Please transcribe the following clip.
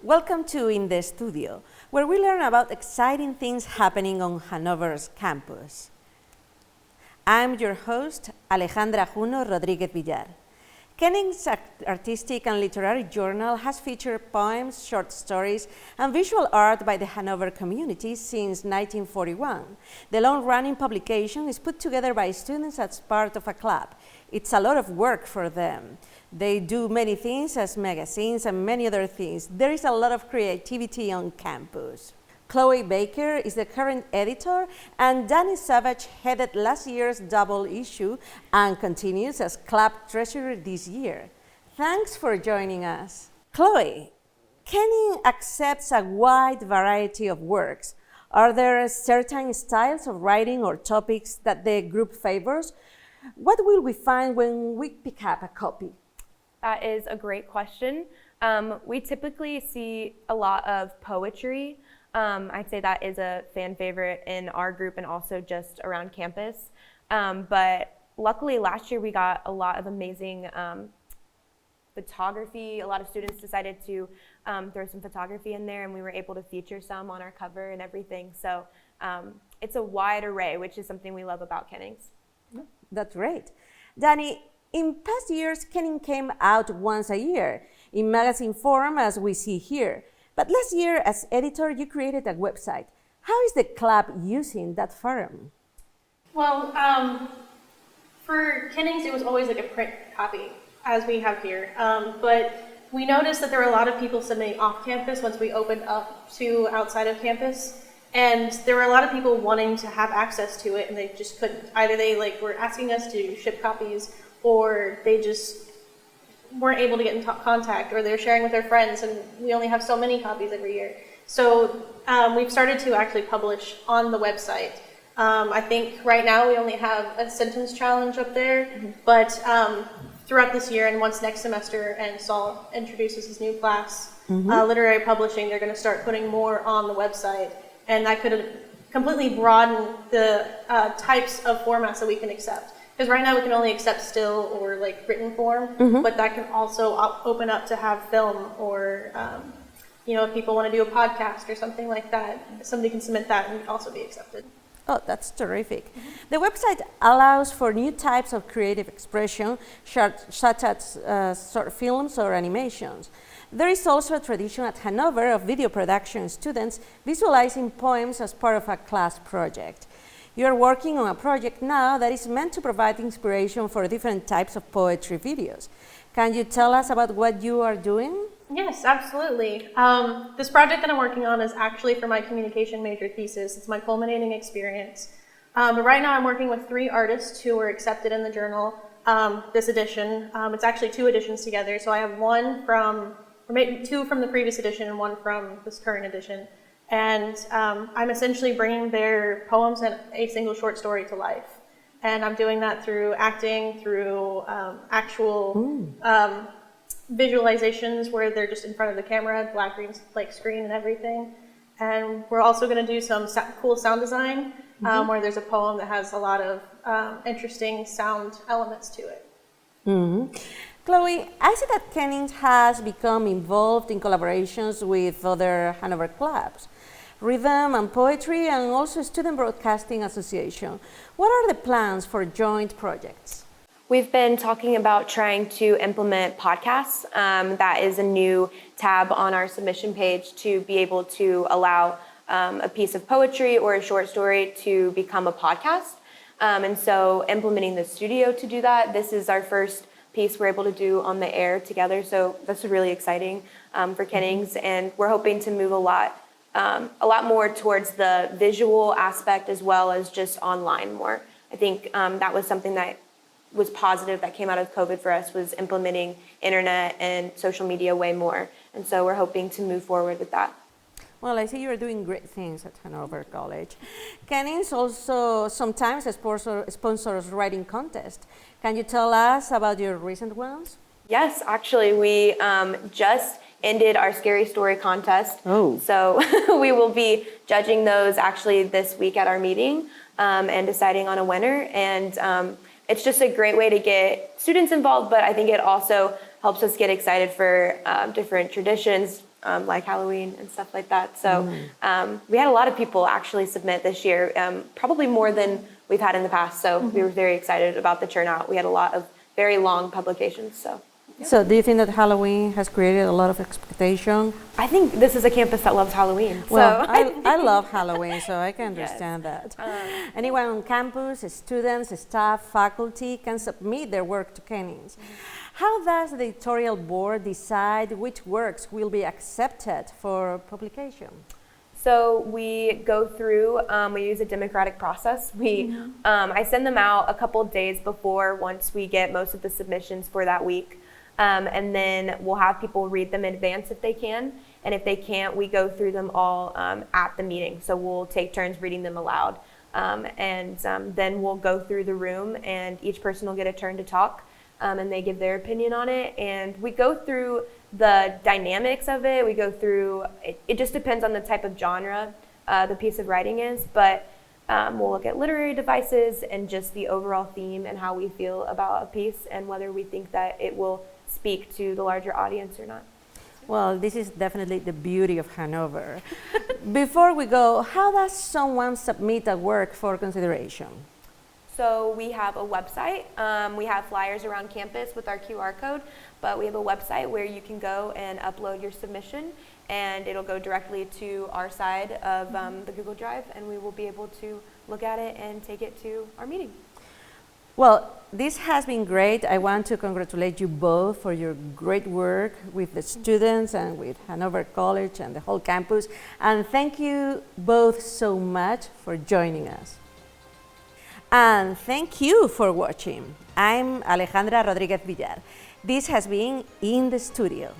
Welcome to In the Studio, where we learn about exciting things happening on Hanover's campus. I'm your host, Alejandra Rodriguez Villar. Kennings Artistic and Literary Journal has featured poems, short stories, and visual art by the Hanover community since 1941. The long-running publication is put together by students as part of a club. It's a lot of work for them. They do many things as magazines and many other things. There is a lot of creativity on campus. Chloe Baker is the current editor, and Danny Savage headed last year's double issue and continues as club treasurer this year. Thanks for joining us. Chloe, Kennings accepts a wide variety of works. Are there certain styles of writing or topics that the group favors? What will we find when we pick up a copy? That is a great question. We typically see a lot of poetry. I'd say that is a fan favorite in our group and also just around campus. But luckily last year we got a lot of amazing photography. A lot of students decided to throw some photography in there, and we were able to feature some on our cover and everything. So it's a wide array, which is something we love about Kennings. That's great. Danny, in past years, Kennings came out once a year in magazine form, as we see here. But last year, as editor, you created a website. How is the club using that forum? Well, for Kennings, it was always like a print copy, as we have here. But we noticed that there were a lot of people submitting off campus once we opened up to outside of campus. And there were a lot of people wanting to have access to it, and they just couldn't. Either they were asking us to ship copies, or they just weren't able to get in contact, or they're sharing with their friends, and we only have so many copies every year. So we've started to actually publish on the website. I think right now we only have a sentence challenge up there, but throughout this year and once next semester and Saul introduces his new class, literary publishing, they're going to start putting more on the website, and that could completely broaden the types of formats that we can accept. Because right now we can only accept still or written form, but that can also open up to have film, or if people want to do a podcast or something like that, somebody can submit that and also be accepted. Oh, that's terrific. The website allows for new types of creative expression, such as short films or animations. There is also a tradition at Hanover of video production students visualizing poems as part of a class project. You are working on a project now that is meant to provide inspiration for different types of poetry videos. Can you tell us about what you are doing? Yes, absolutely. This project that I'm working on is actually for my communication major thesis. It's my culminating experience. But right now I'm working with 3 artists who were accepted in the journal this edition. It's actually 2 editions together. So I have 2 from the previous edition and 1 from this current edition. And I'm essentially bringing their poems and a single short story to life. And I'm doing that through acting, through actual visualizations where they're just in front of the camera, black green screen and everything. And we're also going to do some cool sound design where there's a poem that has a lot of interesting sound elements to it. Chloe, I see that Kennings has become involved in collaborations with other Hanover clubs, Rhythm and Poetry, and also Student Broadcasting Association. What are the plans for joint projects? We've been talking about trying to implement podcasts. That is a new tab on our submission page to be able to allow a piece of poetry or a short story to become a podcast. And so implementing the studio to do that, this is our first piece we're able to do on the air together. So that's really exciting for Kennings, and we're hoping to move a lot more towards the visual aspect as well as just online more. I think that was something that was positive that came out of COVID for us, was implementing internet and social media way more. And so we're hoping to move forward with that. Well, I see you're doing great things at Hanover College. Kennings also sometimes sponsors writing contests. Can you tell us about your recent ones? Yes, actually, we just ended our scary story contest. Oh. So we will be judging those actually this week at our meeting and deciding on a winner. And it's just a great way to get students involved, but I think it also helps us get excited for different traditions, like Halloween and stuff like that. So we had a lot of people actually submit this year, probably more than we've had in the past. So we were very excited about the turnout. We had a lot of very long publications. So. So do you think that Halloween has created a lot of expectation? I think this is a campus that loves Halloween. Well, so I love Halloween, so I can understand that. Anyone on campus, students, staff, faculty can submit their work to Kennings. How does the editorial board decide which works will be accepted for publication? So we go through, we use a democratic process. I send them out a couple days before once we get most of the submissions for that week. And then we'll have people read them in advance if they can. And if they can't, we go through them all at the meeting. So we'll take turns reading them aloud. Then we'll go through the room and each person will get a turn to talk. And they give their opinion on it. And we go through the dynamics of it. We go through, it just depends on the type of genre the piece of writing is. But we'll look at literary devices and just the overall theme and how we feel about a piece and whether we think that it will speak to the larger audience or not. Well, this is definitely the beauty of Hanover. Before we go, how does someone submit a work for consideration? So we have a website. We have flyers around campus with our QR code, but we have a website where you can go and upload your submission, and it'll go directly to our side of the Google Drive, and we will be able to look at it and take it to our meeting. Well, this has been great. I want to congratulate you both for your great work with the students and with Hanover College and the whole campus. And thank you both so much for joining us. And thank you for watching. I'm Alejandra Rodriguez Villar. This has been In the Studio.